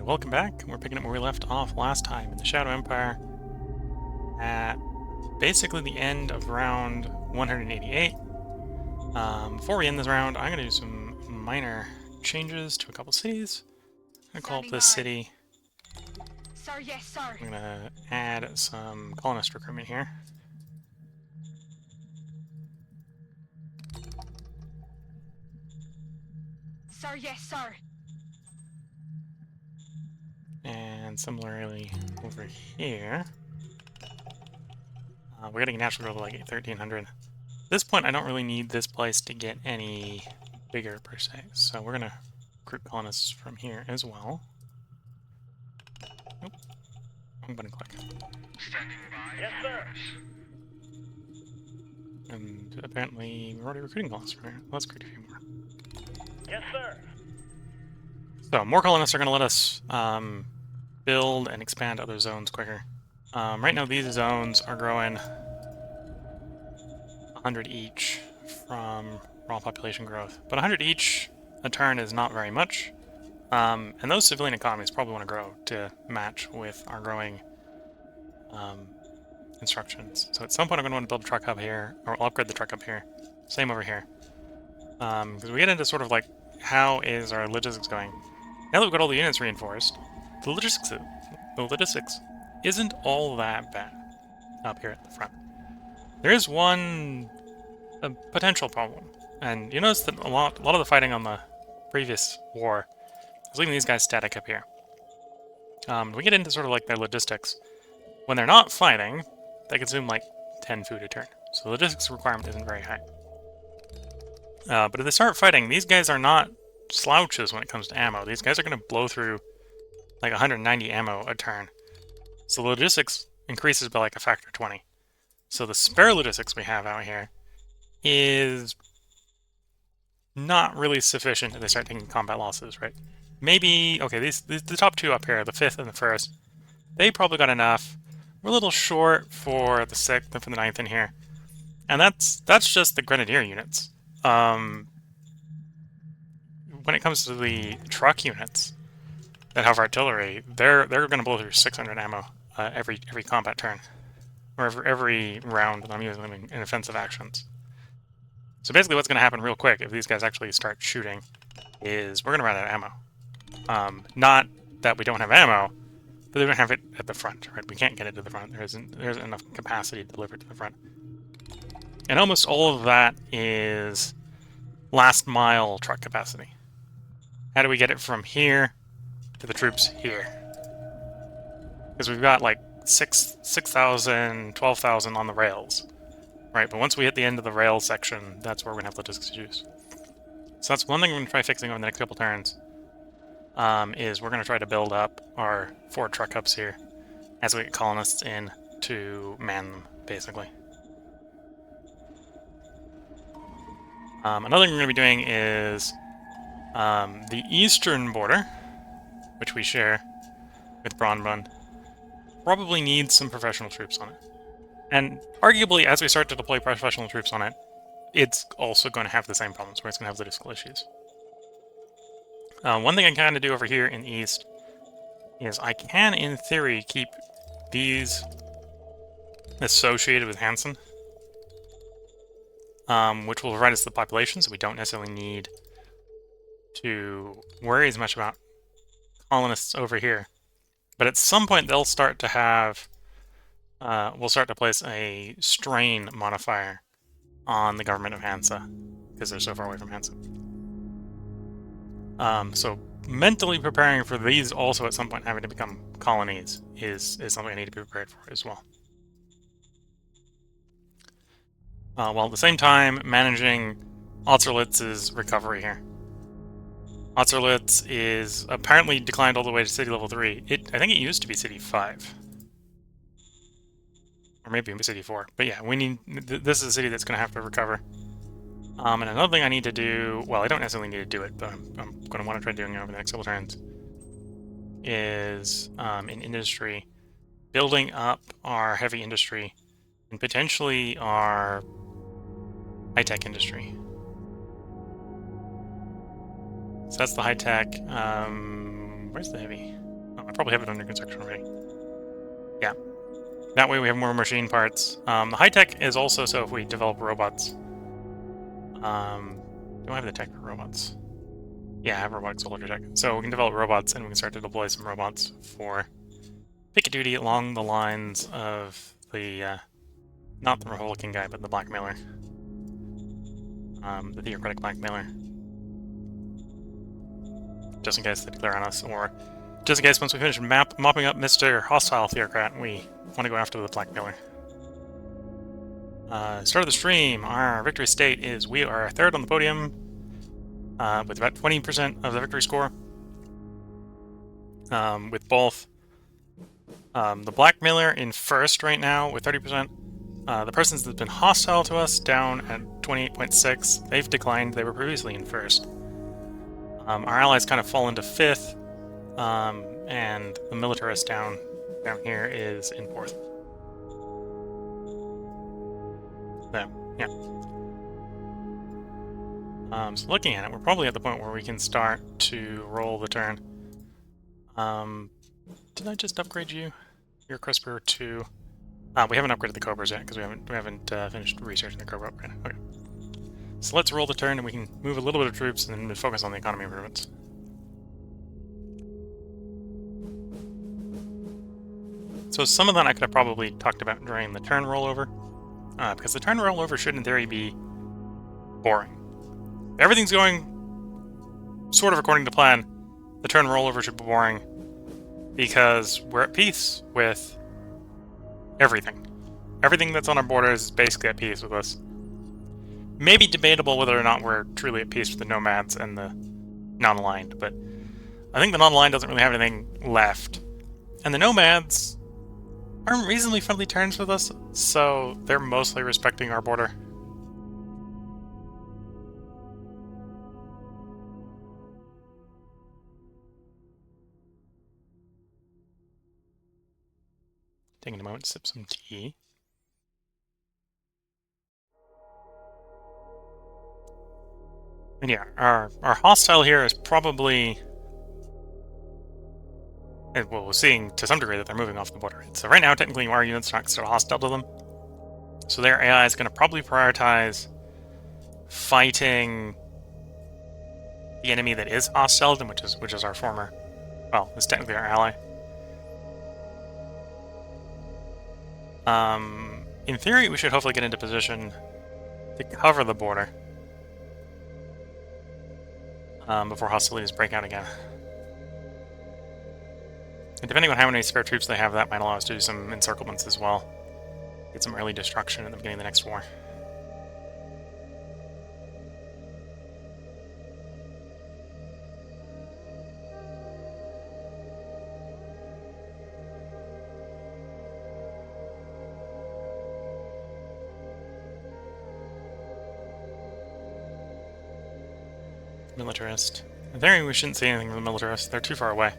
welcome back. We're picking up where we left off last time in the Shadow Empire at basically the end of round 188. Before we end this round, I'm going to do some minor changes to a couple cities. I'm going to call up this city. Sir, yes, sir. I'm going to add some colonist recruitment here. Sir, yes, sir. And similarly over here, we're getting a natural growth of like 1300. At this point, I don't really need this place to get any bigger per se, so we're going to recruit colonists from here as well. Nope. Wrong button click. Standing by. Yes, sir. And apparently we're already recruiting colonists from here. Let's recruit a few more. Yes, sir. So more colonists are going to let us build and expand other zones quicker. Right now these zones are growing 100 each from raw population growth. But 100 each a turn is not very much. And those civilian economies probably want to grow to match with our growing instructions. So at some point I'm going to want to build a truck hub here, or I'll upgrade the truck hub here. Same over here. Because we get into sort of like, how is our logistics going? Now that we've got all the units reinforced, the logistics isn't all that bad up here at the front. There is one potential problem, and you notice that a lot of the fighting on the previous war is leaving these guys static up here. We get into sort of like their logistics. When they're not fighting, they consume like 10 food a turn, so the logistics requirement isn't very high. But if they start fighting, these guys are not slouches when it comes to ammo. These guys are going to blow through like 190 ammo a turn. So the logistics increases by like a factor 20. So the spare logistics we have out here is not really sufficient if they start taking combat losses, right? Maybe, okay, the top two up here, the 5th and the 1st, they probably got enough. We're a little short for the 6th and for the 9th in here. And that's just the grenadier units. When it comes to the truck units that have artillery, they're going to blow through 600 ammo every combat turn, or every round that I'm using them in offensive actions. So basically what's going to happen real quick if these guys actually start shooting is we're going to run out of ammo. Not that we don't have ammo, but they don't have it at the front, right? We can't get it to the front. There isn't enough capacity to deliver it to the front. And almost all of that is last mile truck capacity. How do we get it from here to the troops here? Because we've got like 6,000, 12,000 on the rails, right? But once we hit the end of the rail section, that's where we're going to have logistics issues. So that's one thing we're going to try fixing over the next couple turns, is we're going to try to build up our 4 truck hubs here as we get colonists in to man them, basically. Another thing we're going to be doing is the eastern border, which we share with Bronbund, probably needs some professional troops on it. And arguably, as we start to deploy professional troops on it, it's also going to have the same problems, where it's going to have logistical issues. One thing I can kind of do over here in the east is I can, in theory, keep these associated with Hansen, which will provide us the population, so we don't necessarily need to worry as much about colonists over here. But at some point they'll start to have, we'll start to place a strain modifier on the government of Hansa, because they're so far away from Hansa. So mentally preparing for these also at some point having to become colonies is something I need to be prepared for as well. While at the same time managing Austerlitz's recovery here. Austerlitz is apparently declined all the way to city level 3. I think it used to be city 5. Or maybe city 4. But yeah, we need. This is a city that's going to have to recover. And another thing I need to do, well, I don't necessarily need to do it, but I'm going to want to try doing it over the next couple turns, is in industry, building up our heavy industry and potentially our high-tech industry. So that's the high-tech. Where's the heavy? I probably have it under construction already. Yeah. That way we have more machine parts. The high-tech is also so if we develop robots. Do I have the tech for robots? Yeah, I have robotic soldier tech. So we can develop robots, and we can start to deploy some robots for picket duty along the lines of the, not the Republican guy, but the blackmailer. The theocratic blackmailer. Just in case they declare on us, or just in case once we finish mopping up Mr. Hostile Theocrat, we want to go after the blackmailer. Start of the stream, our victory state is we are third on the podium, with about 20% of the victory score. With both the blackmailer in first right now with 30%. The persons that's been hostile to us down at 28.6. They've declined. They were previously in first. Our allies kind of fall into fifth, and the militarist down here is in fourth. So, yeah. So looking at it, we're probably at the point where we can start to roll the turn. Did I just upgrade you? Your CRISPR to... we haven't upgraded the Cobras yet, because we haven't finished researching the Cobra upgrade. Okay. So let's roll the turn, and we can move a little bit of troops, and then focus on the economy improvements. So some of that I could have probably talked about during the turn rollover, because the turn rollover should, in theory, be boring. If everything's going sort of according to plan, the turn rollover should be boring, because we're at peace with everything. Everything that's on our borders is basically at peace with us. Maybe debatable whether or not we're truly at peace with the nomads and the non-aligned, but I think the non-aligned doesn't really have anything left. And the nomads are on reasonably friendly terms with us, so they're mostly respecting our border. Taking a moment to sip some tea. And yeah, our hostile here is probably... Well, we're seeing to some degree that they're moving off the border. So right now, technically, our units are not still hostile to them. So their AI is going to probably prioritize fighting the enemy that is hostile to them, which is our former... Well, it's technically our ally. In theory, we should hopefully get into position to cover the border before hostilities break out again. And depending on how many spare troops they have, that might allow us to do some encirclements as well. Get some early destruction at the beginning of the next war. Militarist. In theory, we shouldn't see anything from the militarist. They're too far away.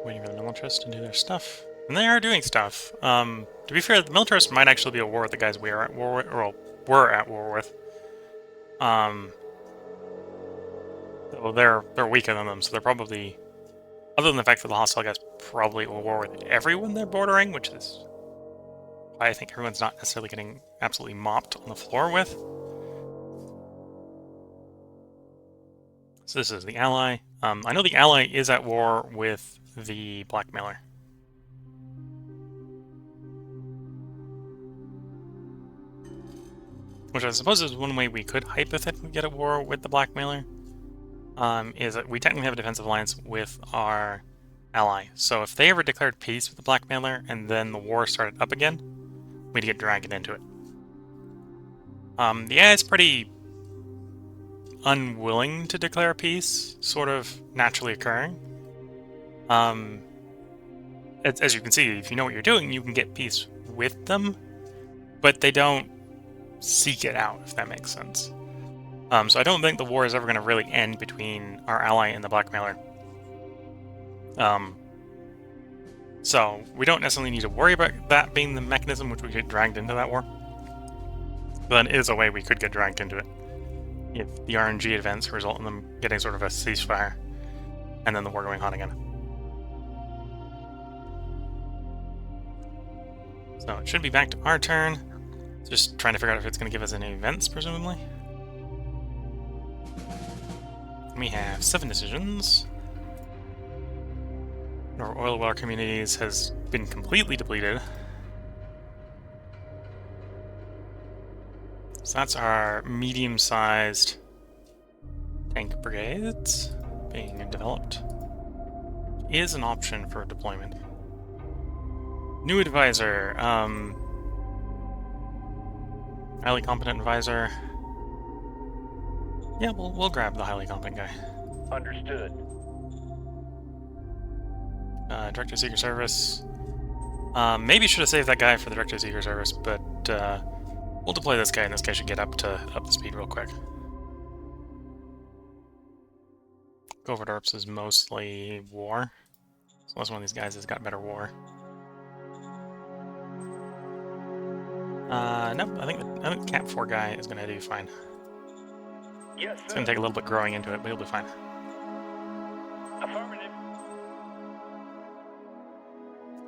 Waiting for the militarists to do their stuff. And they are doing stuff. To be fair, the militarists might actually be at war with the guys we are at war with, or were at war with. Well, they're weaker than them, so they're probably... Other than the fact that the hostile guys probably at war with everyone they're bordering, which is why I think everyone's not necessarily getting absolutely mopped on the floor with. So this is the ally. I know the ally is at war with the blackmailer. Which I suppose is one way we could hypothetically get at war with the blackmailer. Is that we technically have a defensive alliance with our ally. So if they ever declared peace with the blackmailer and then the war started up again, we'd get dragged into it. The AI is pretty unwilling to declare peace, sort of naturally occurring. As you can see, if you know what you're doing, you can get peace with them. but they don't seek it out, if that makes sense. So I don't think the war is ever going to really end between our ally and the blackmailer. So we don't necessarily need to worry about that being the mechanism which we get dragged into that war. But it is a way we could get dragged into it. If the RNG events result in them getting sort of a ceasefire, and then the war going on again. So it should be back to our turn. Just trying to figure out if it's going to give us any events, presumably. We have 7 decisions. Our oil well communities has been completely depleted. So that's our medium-sized tank brigades being developed. Is an option for deployment. New advisor. Highly competent advisor. Yeah, we'll grab the highly competent guy. Understood. Director of Secret Service. Maybe should have saved that guy for the Director of Secret Service, but we'll deploy this guy, and this guy should get up to speed real quick. Covert Ops is mostly war, so unless one of these guys has got better war. Nope. I think the Cap 4 guy is gonna do fine. Yes, sir. It's gonna take a little bit growing into it, but he'll be fine. Affirmative.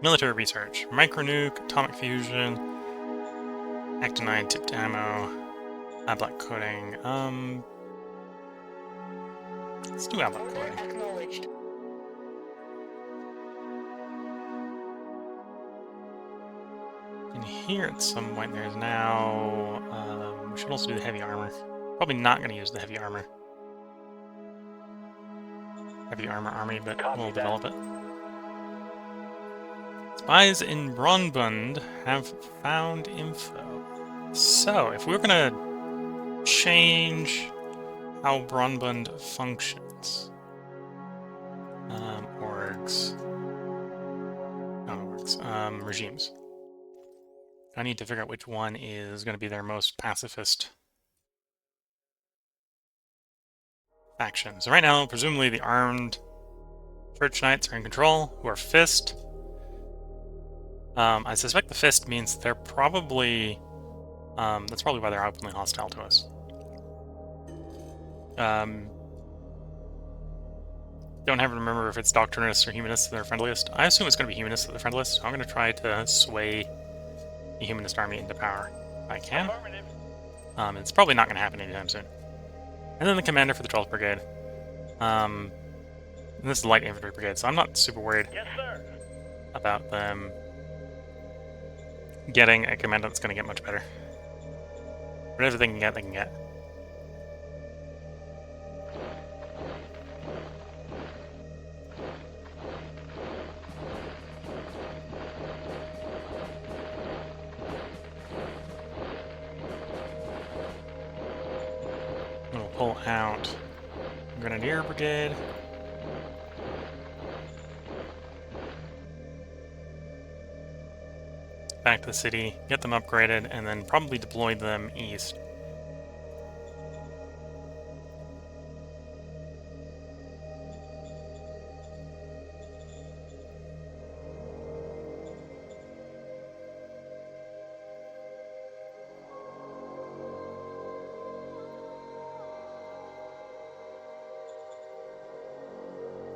Military research: micronuke, atomic fusion, actinide, tipped ammo, black coating. Let's do black coating. Acknowledged. In here at some point there's now... we should also do the heavy armor. Probably not going to use the heavy armor. Heavy armor army, but we'll develop it. Spies in Bronbund have found info. So, if we're going to change how Bronbund functions... orgs... Not orgs, regimes. I need to figure out which one is going to be their most pacifist faction. So right now, presumably the armed Church Knights are in control, who are Fist. I suspect the Fist means they're probably... that's probably why they're openly hostile to us. Don't have to remember if it's Doctrinists or Humanists that are friendliest. I assume it's going to be Humanists that are friendliest, so I'm going to try to sway the Humanist army into power if I can. It's probably not going to happen anytime soon. And then the commander for the 12th Brigade. And this is the Light Infantry Brigade, so I'm not super worried about them getting a commander that's going to get much better. Whatever they can get, they can get. We'll pull out Grenadier Brigade. Back to the city, get them upgraded, and then probably deploy them east.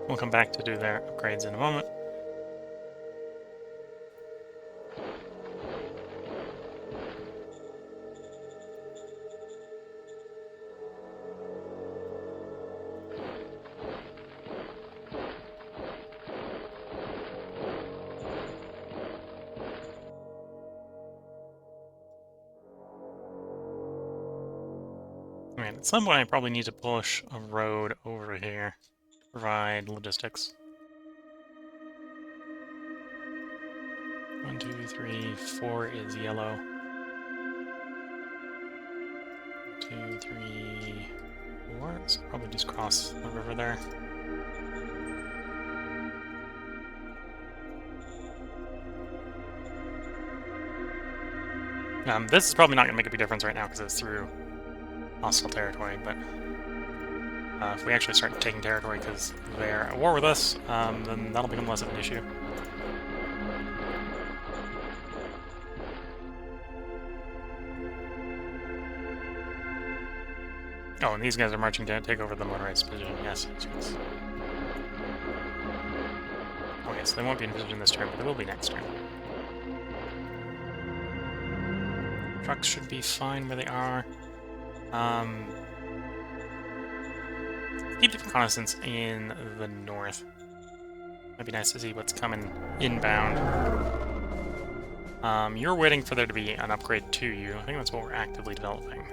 We'll come back to do their upgrades in a moment. Alright, at some point I probably need to push a road over here. Provide logistics. 1, 2, 3, 4 is yellow. 2, 3, 4. So probably just cross the river there. This is probably not going to make a big difference right now because it's through hostile territory, but if we actually start taking territory because they're at war with us, then that'll become less of an issue. Oh, and these guys are marching to take over the motorized position. Yes, yes. Okay, so they won't be in position this turn, but they will be next turn. Trucks should be fine where they are. Keep the reconnaissance in the north. Might be nice to see what's coming inbound. You're waiting for there to be an upgrade to you. I think that's what we're actively developing.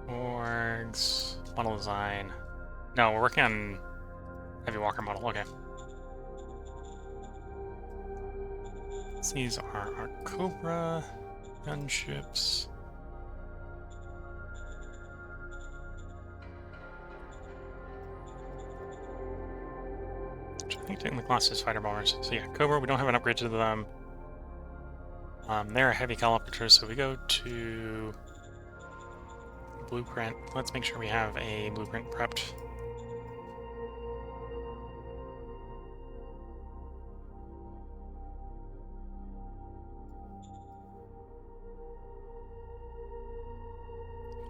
Orgs, model design. No, we're working on heavy walker model. Okay. So these are our Cobra gunships. Which I think technically classes fighter bombers. So yeah, Cobra, we don't have an upgrade to them. They're a heavy helicopter, so we go to blueprint. Let's make sure we have a blueprint prepped.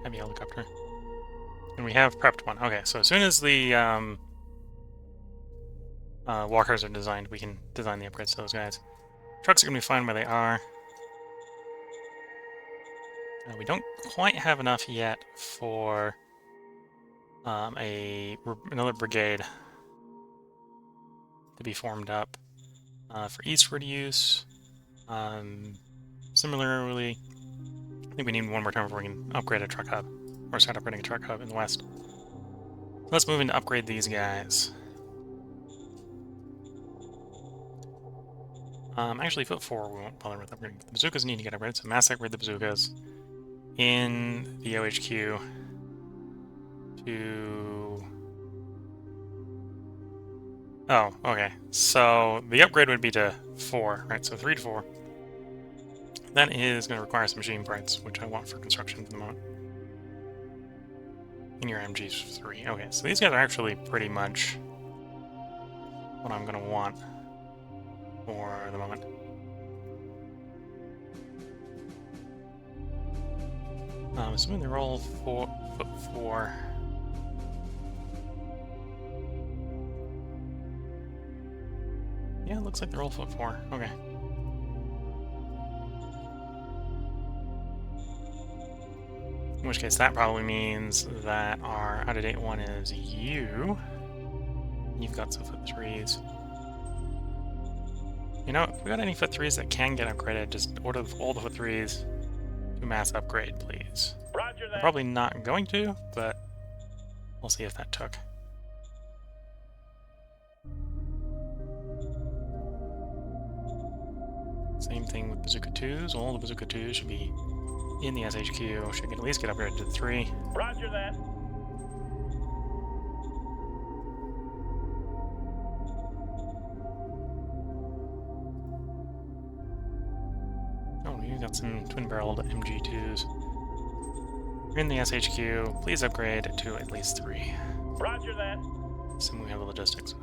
Heavy helicopter. And we have prepped one. Okay, so as soon as the walkers are designed, we can design the upgrades to those guys. Trucks are going to be fine where they are. We don't quite have enough yet for another brigade to be formed up for eastward use. Similarly, I think we need one more turn before we can upgrade a truck hub, or start upgrading a truck hub in the west. Let's move in to upgrade these guys. Actually, foot 4 we won't bother with upgrading. The bazookas need to get upgraded, so mass upgrade the bazookas in the OHQ to... Oh, okay. So the upgrade would be to 4, right? So 3 to 4. That is going to require some machine parts, which I want for construction for the moment. In your MG3. Okay, so these guys are actually pretty much what I'm going to want for the moment. Assuming they're all foot 4. Yeah, it looks like they're all foot 4. Okay. In which case, that probably means that our out-of-date one is you. You've got some foot 3s. You know, if we got any foot 3s that can get upgraded, just order all the foot 3s to mass upgrade, please. Roger that. I'm probably not going to, but we'll see if that took. Same thing with Bazooka 2s. All the Bazooka 2s should be in the SHQ. Should at least get upgraded to 3. Roger that. Oh, you got some twin-barreled MG2s. You're in the SHQ. Please upgrade to at least 3. Roger that. Assume we have the logistics.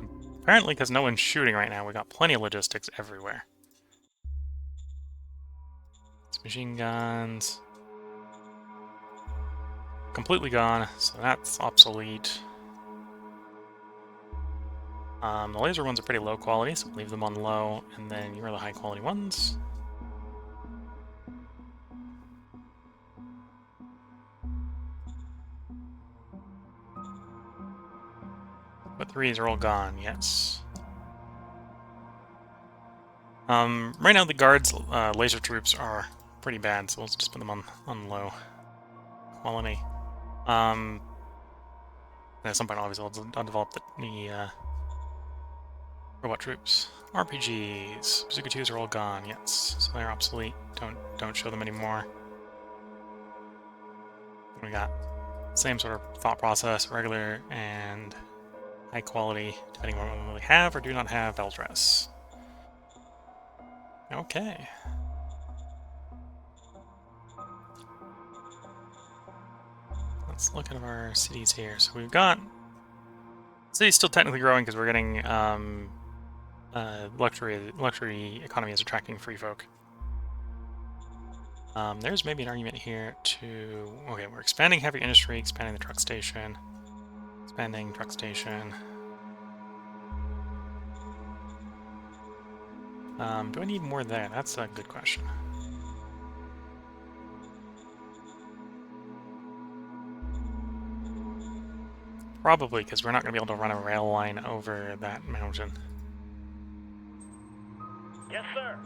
Apparently, because no one's shooting right now, we got plenty of logistics everywhere. It's machine guns. Completely gone, so that's obsolete. The laser ones are pretty low quality, so leave them on low, and then you're the high quality ones. But 3s are all gone, yes. Right now the guards' laser troops are pretty bad, so let's just put them on low quality. And at some point, obviously, I'll develop the robot troops. RPGs. Bazooka 2s are all gone, yes. So they're obsolete. Don't show them anymore. We got same sort of thought process, regular and high quality, depending on what we have or do not have battle dress. Okay. let's look at our cities here. So we've got cities still technically growing because we're getting luxury economy is attracting free folk. There's maybe an argument here to... Okay, we're expanding heavy industry, expanding the truck station, expanding truck station. Do I need more there? That's a good question. Probably, because we're not going to be able to run a rail line over that mountain. Yes, sir.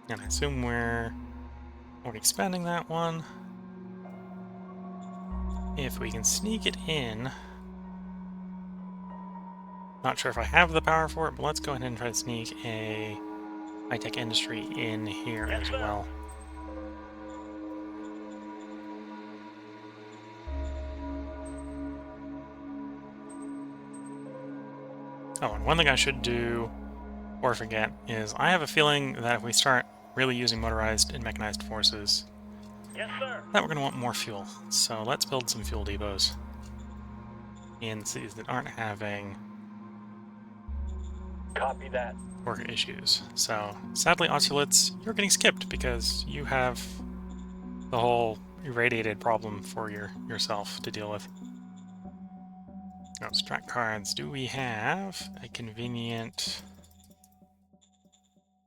And I assume we're already expanding that one. If we can sneak it in... Not sure if I have the power for it, but let's go ahead and try to sneak a high-tech industry in here as well. Oh, and one thing I should do, or forget, is I have a feeling that if we start really using motorized and mechanized forces, Yes, sir. that we're going to want more fuel. So let's build some fuel depots in cities that aren't having... Copy that. worker issues. So, sadly, Ocelotts, you're getting skipped because you have the whole irradiated problem for yourself to deal with. Oh, strat cards. Do we have a convenient...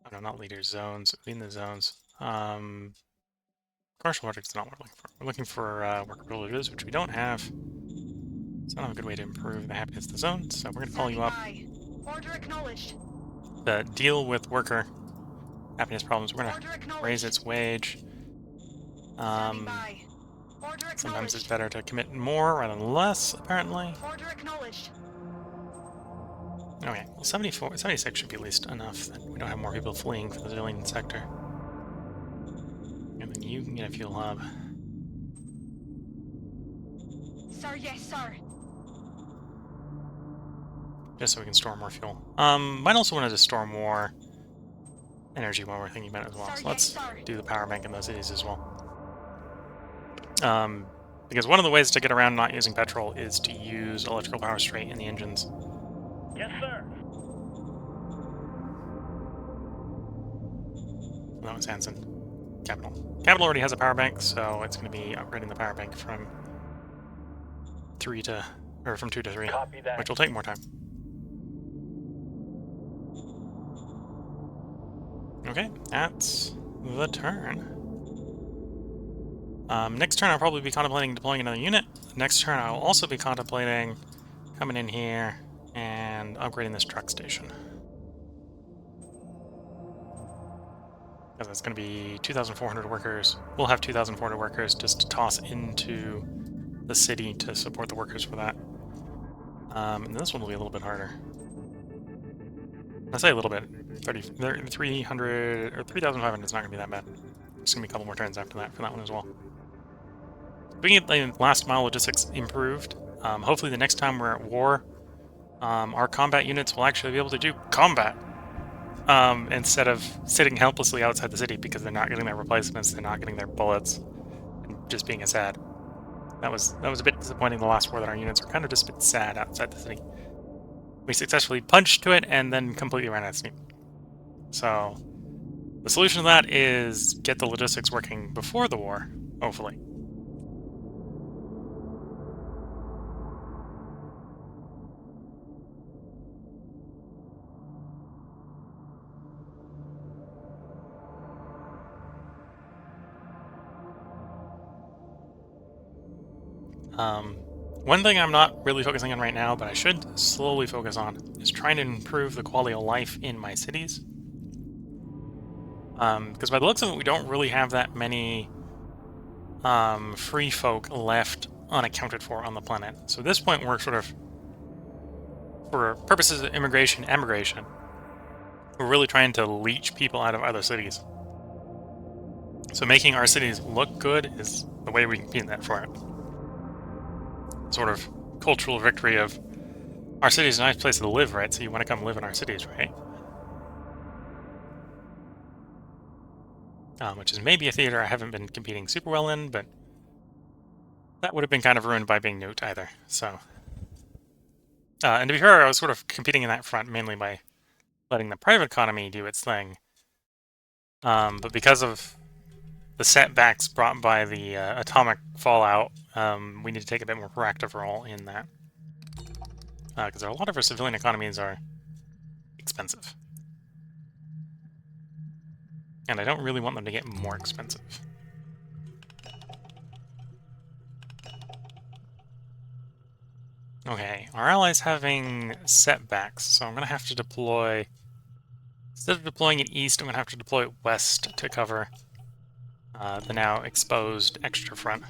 Oh, no, not leaders, zones. In the zones. Commercial projects is not what we're looking for. We're looking for worker privileges, which we don't have. It's not a good way to improve the happiness of the zone, so we're going to call you up. Order acknowledged. To deal with worker happiness problems, we're going Order to acknowledged. raise its wage. Standing by. Order Sometimes it's acknowledged. better to commit more rather than less, apparently. Order acknowledged. Okay, well 76 should be at least enough that we don't have more people fleeing from the civilian sector. And then you can get a fuel hub. Sir, yes, sir. Just so we can store more fuel. Might also want to just store more energy while we're thinking about it as well. Sir, So let's yes, sir. do the power bank in those cities as well. Because one of the ways to get around not using petrol is to use electrical power straight in the engines. Yes, sir. That was Hanson. Capital. Capital already has a power bank, so it's going to be upgrading the power bank from 2 to 3, Copy that. which will take more time. Okay, that's the turn. Next turn I'll probably be contemplating deploying another unit. Next turn I'll also be contemplating coming in here and upgrading this truck station. Because that's going to be 2,400 workers. We'll have 2,400 workers just to toss into the city to support the workers for that. And this one will be a little bit harder. I say a little bit. 300 or 3,500 is not going to be that bad. It's going to be a couple more turns after that for that one as well. We can get the last mile logistics improved. Hopefully the next time we're at war, our combat units will actually be able to do combat instead of sitting helplessly outside the city because they're not getting their replacements, they're not getting their bullets, and just being a sad. That was a bit disappointing the last war that our units were kind of just a bit sad outside the city. We successfully punched to it and then completely ran out of steam. So the solution to that is get the logistics working before the war, hopefully. One thing I'm not really focusing on right now, but I should slowly focus on, is trying to improve the quality of life in my cities. Because by the looks of it, we don't really have that many free folk left unaccounted for on the planet. So at this point, we're sort of, for purposes of emigration, we're really trying to leech people out of other cities. So making our cities look good is the way we can beat that for it. Sort of cultural victory of our city is a nice place to live, right? So you want to come live in our cities, right? which is maybe a theater I haven't been competing super well in, but that would have been kind of ruined by being nuked either. So, and to be fair, I was sort of competing in that front mainly by letting the private economy do its thing. But because of the setbacks brought by the atomic fallout, we need to take a bit more proactive role in that. Because a lot of our civilian economies are expensive. And I don't really want them to get more expensive. Okay, our allies having setbacks, so I'm going to have to deploy... Instead of deploying it east, I'm going to have to deploy it west to cover the now exposed extra front.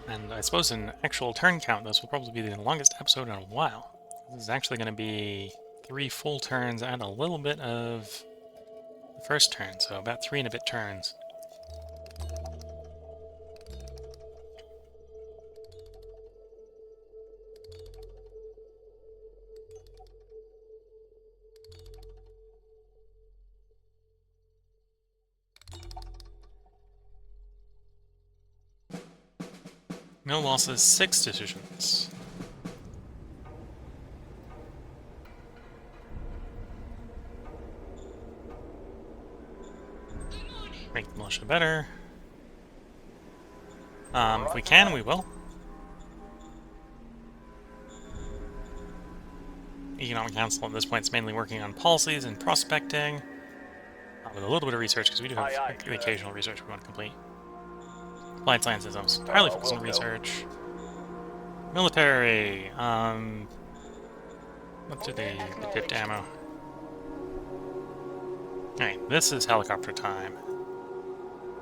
And I suppose in actual turn count, this will probably be the longest episode in a while. This is actually going to be 3 full turns and a little bit of the first turn, so about 3 and a bit turns. No losses, 6 decisions. Make the militia better. If we can, we will. Economic Council at this point is mainly working on policies and prospecting, with a little bit of research, because we do have the occasional research we want to complete. Applied Sciences, I'm entirely focused on research. Military, what do they dipped ammo? Alright, this is helicopter time.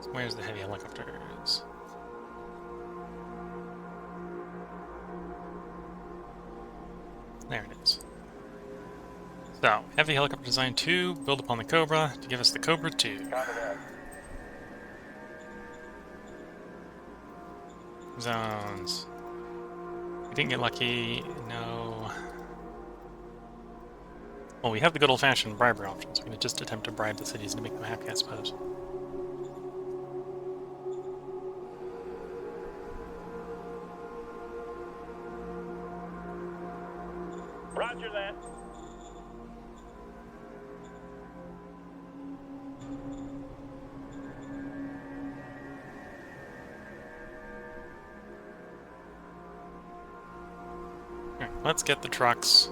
So where's the heavy helicopters? There it is. So, heavy helicopter design 2, build upon the Cobra to give us the Cobra 2. Zones. We didn't get lucky, no. Well, we have the good old-fashioned bribery options. We can just attempt to bribe the cities to make them happy, I suppose. Roger that. Alright, let's get the trucks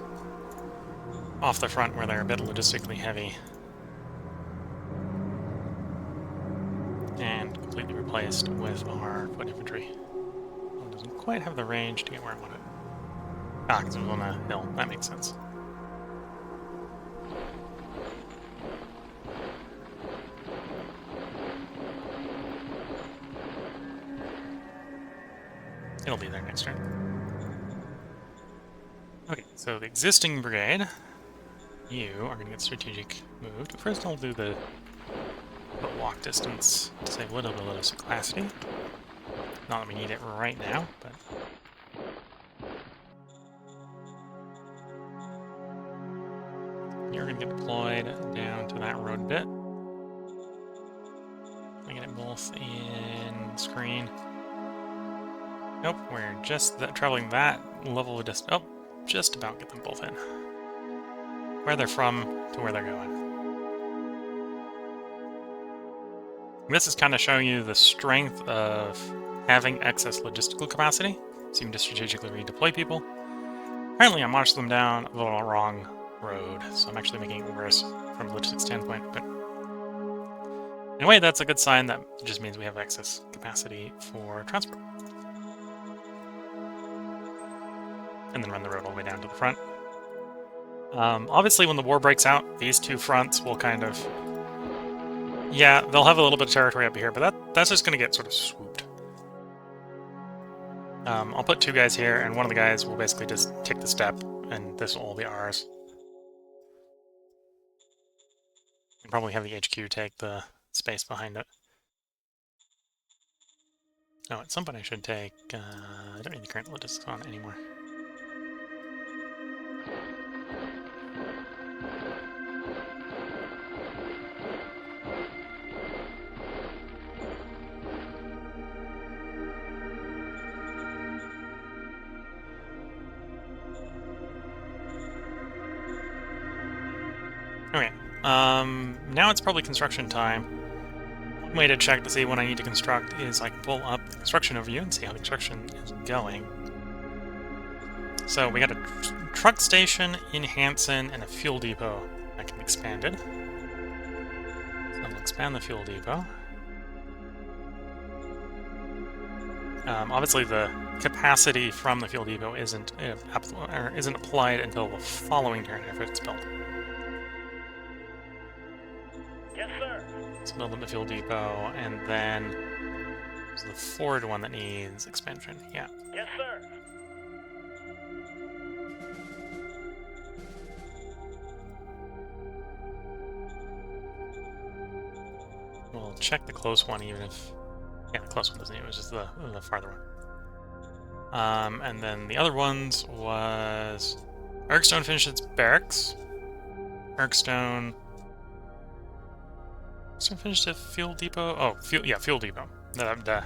off the front where they're a bit logistically heavy. And completely replaced with our foot infantry. It doesn't quite have the range to get where I want it. Ah, because it was on a hill. That makes sense. It'll be there next turn. Okay, so the existing brigade, you are going to get strategic moved. First I'll do the walk distance to save a little bit of classity. Not that we need it right now, but... You're going to get deployed down to that road bit. I get it both in screen. Nope, we're just traveling that level of distance. Oh, just about get them both in. Where they're from to where they're going. This is kind of showing you the strength of having excess logistical capacity, so you can just strategically redeploy people. Apparently I marched them down a little wrong road, so I'm actually making it worse from a logistics standpoint, but in a way that's a good sign. That just means we have excess capacity for transport. And then run the road all the way down to the front. Obviously, when the war breaks out, these two fronts will kind of... Yeah, they'll have a little bit of territory up here, but that's just going to get sort of swooped. I'll put 2 guys here, and one of the guys will basically just take the step, and this will all be ours. And probably have the HQ take the space behind it. Oh, at some point I should take... I don't need the current logistics on anymore. Okay, now it's probably construction time. One way to check to see when I need to construct is I can pull up the construction overview and see how the construction is going. So we got a truck station in Hanson and a fuel depot that can be expanded. So I'll expand the fuel depot. Obviously the capacity from the fuel depot isn't applied until the following turn if it's built. Yes, sir. Let's build up the fuel depot, and then there's the Ford one that needs expansion. Yeah. Yes, sir. We'll check the close one, even if... Yeah, the close one doesn't need it, was just the farther one. And then the other ones was... Ergstone finished its barracks. Ergstone finished a fuel depot. Oh, fuel depot. The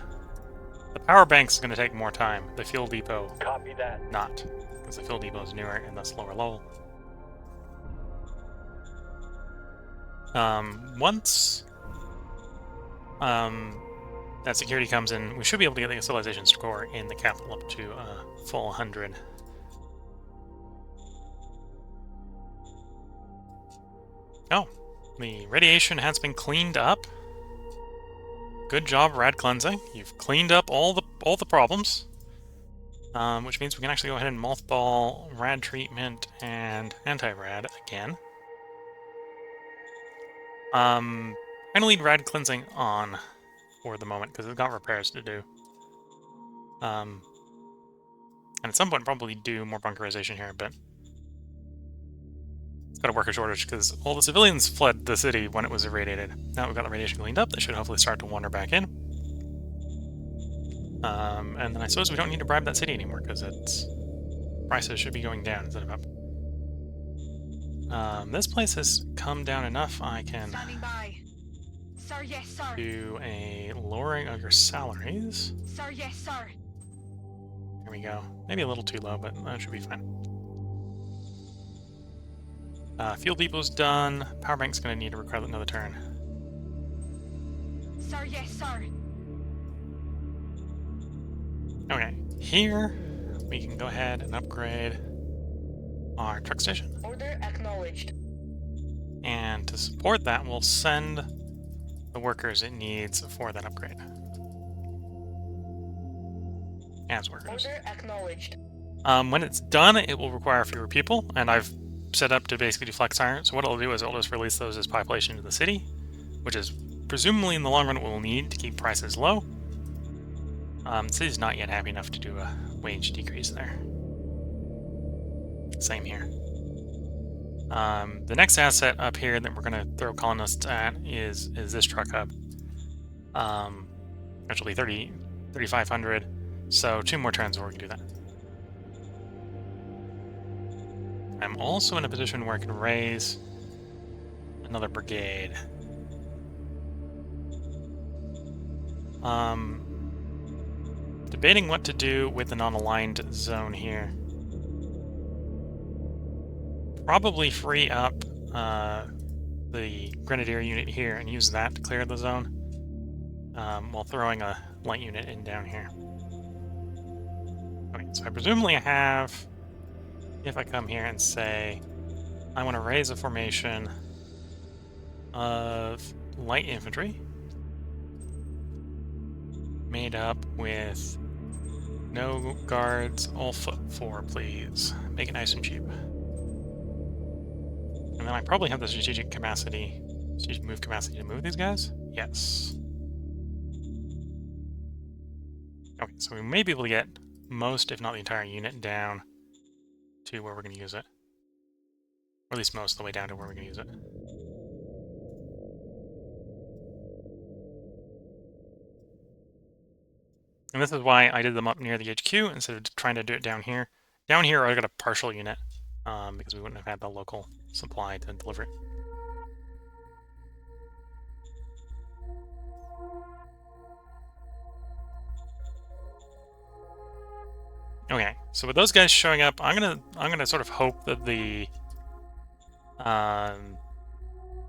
power bank's going to take more time. The fuel depot, Copy that. not, because the fuel depot is newer and thus lower level. Once that security comes in, we should be able to get the civilization score in the capital up to a full 100. Oh. The radiation has been cleaned up. Good job, rad cleansing. You've cleaned up all the problems, which means we can actually go ahead and mothball rad treatment and anti-rad again. I'm gonna leave rad cleansing on for the moment because it's got repairs to do. And at some point probably do more bunkerization here, but got a worker shortage because all the civilians fled the city when it was irradiated. Now we've got the radiation cleaned up, they should hopefully start to wander back in. And then I suppose we don't need to bribe that city anymore because its prices should be going down instead of up. This place has come down enough I can Standing by. Sir, yes, sir. do a lowering of your salaries. Sir, yes, sir. There we go. Maybe a little too low, but that should be fine. Fuel depot's done. Power bank's going to need to require another turn. Sir, yes, sir. Okay, here we can go ahead and upgrade our truck station. Order acknowledged. And to support that, we'll send the workers it needs for that upgrade. As workers. Order acknowledged. When it's done, it will require fewer people, and I've set up to basically do flex iron. So what it'll do is it'll just release those as population into the city, which is presumably in the long run what we'll need to keep prices low. The city's not yet happy enough to do a wage decrease there. Same here. The next asset up here that we're going to throw colonists at is this truck hub. Actually 3,500. So 2 more turns where we can do that. I'm also in a position where I can raise another brigade. Debating what to do with the non-aligned zone here. Probably free up the Grenadier unit here and use that to clear the zone, while throwing a light unit in down here. Okay, so I presumably have, if I come here and say I want to raise a formation of light infantry made up with no guards, all foot 4, please. Make it nice and cheap. And then I probably have the strategic move capacity to move these guys? Yes. Okay, so we may be able to get most, if not the entire unit, down to where we're going to use it. Or at least most of the way down to where we're going to use it. And this is why I did them up near the HQ instead of trying to do it down here. Down here I got a partial unit, because we wouldn't have had the local supply to deliver it. Okay, so with those guys showing up, I'm gonna sort of hope that the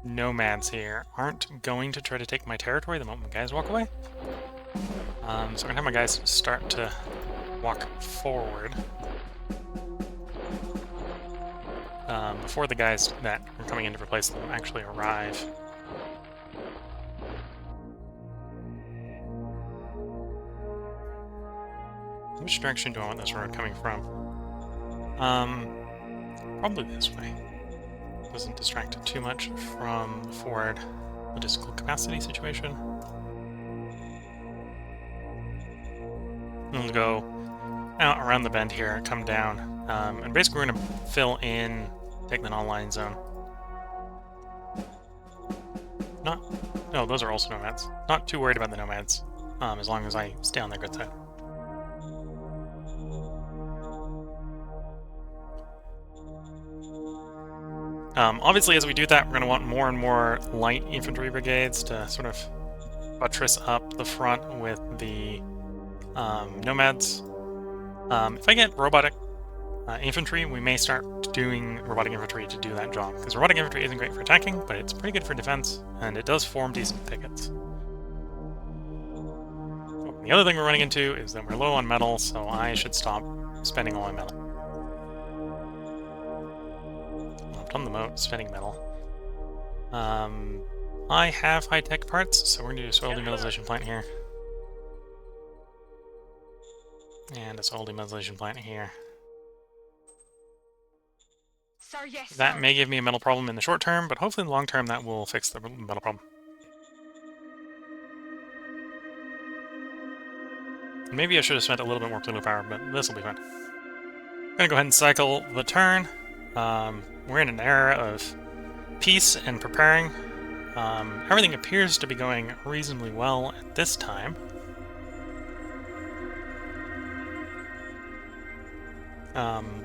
nomads here aren't going to try to take my territory the moment my guys walk away. So I'm gonna have my guys start to walk forward before the guys that are coming in to replace them actually arrive. Which direction do I want this road coming from? Probably this way. Doesn't distract it too much from the forward logistical capacity situation. We'll go out around the bend here, come down, and basically we're going to fill in, take the non-line zone. No, those are also nomads. Not too worried about the nomads, as long as I stay on their good side. Obviously, as we do that, we're going to want more and more light infantry brigades to sort of buttress up the front with the nomads. If I get robotic infantry, we may start doing robotic infantry to do that job, because robotic infantry isn't great for attacking, but it's pretty good for defense, and it does form decent pickets. The other thing we're running into is that we're low on metal, so I should stop spending all my metal. On the moat, spending metal. I have high-tech parts, so we're going to do a soil demineralization plant here. And a soil demineralization plant here. Sir, yes, That sir. may give me a metal problem in the short term, but hopefully in the long term that will fix the metal problem. And maybe I should have spent a little bit more Pluto power, but this will be fine. I'm going to go ahead and cycle the turn. We're in an era of peace and preparing. Everything appears to be going reasonably well at this time.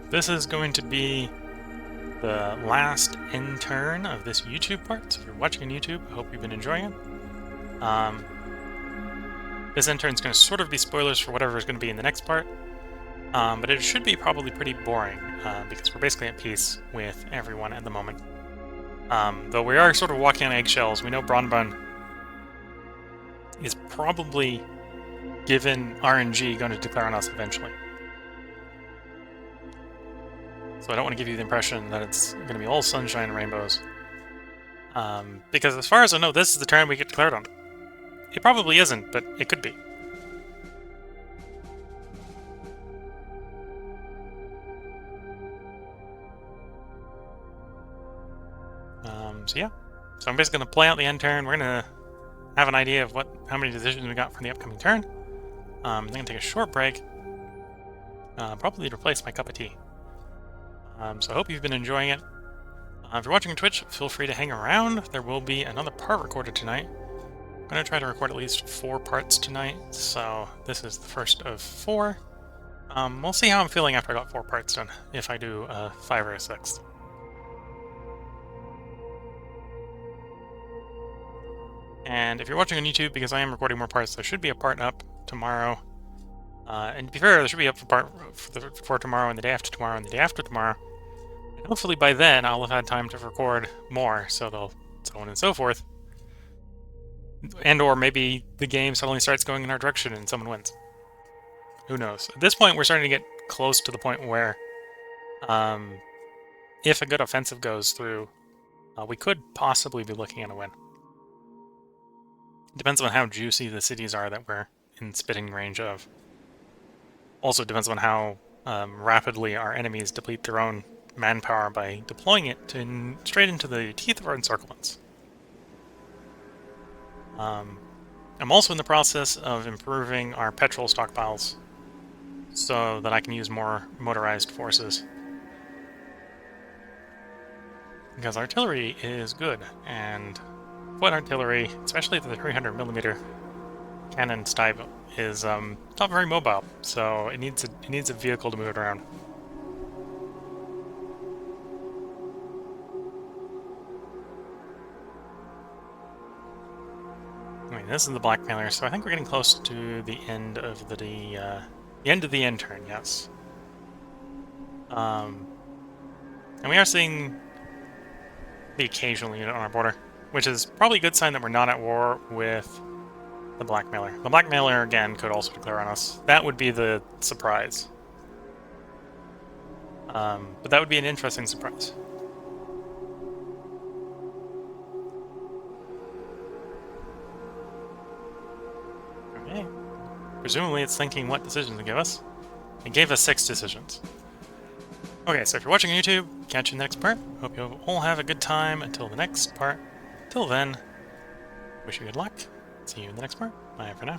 This is going to be the last end turn of this YouTube part, so if you're watching on YouTube, I hope you've been enjoying it. This end turn is going to sort of be spoilers for whatever is going to be in the next part, but it should be probably pretty boring, because we're basically at peace with everyone at the moment. Though we are sort of walking on eggshells. We know Bronbun is probably, given RNG, going to declare on us eventually. So I don't want to give you the impression that it's going to be all sunshine and rainbows. Because as far as I know, this is the turn we get declared on. It probably isn't, but it could be. So yeah. So I'm basically going to play out the end turn. We're going to have an idea of how many decisions we got for the upcoming turn. I'm going to take a short break. Probably to replace my cup of tea. So I hope you've been enjoying it. If you're watching on Twitch, feel free to hang around. There will be another part recorded tonight. I'm going to try to record at least 4 parts tonight, so this is the first of 4. We'll see how I'm feeling after I got 4 parts done, if I do 5 or a 6th. And if you're watching on YouTube, because I am recording more parts, there should be a part up tomorrow. And to be fair, there should be up a part for tomorrow, and the day after tomorrow, and the day after tomorrow. And hopefully by then, I'll have had time to record more, so on and so forth. And or maybe the game suddenly starts going in our direction and someone wins. Who knows? At this point, we're starting to get close to the point where if a good offensive goes through, we could possibly be looking at a win. Depends on how juicy the cities are that we're in spitting range of. Also depends on how rapidly our enemies deplete their own manpower by deploying it straight into the teeth of our encirclements. I'm also in the process of improving our petrol stockpiles so that I can use more motorized forces. Because artillery is good, and foot artillery, especially the 300mm cannon type, is not very mobile, so it needs a vehicle to move it around. I mean, this is the blackmailer, so I think we're getting close to the end of the end of the end turn. Yes. And we are seeing the occasional unit on our border, which is probably a good sign that we're not at war with the blackmailer. The blackmailer, again, could also declare on us. That would be the surprise. But that would be an interesting surprise. Okay. Presumably it's thinking what decisions to give us. It gave us 6 decisions. Okay, so if you're watching on YouTube, catch you in the next part. Hope you all have a good time until the next part. Till then, wish you good luck. See you in the next part. Bye for now.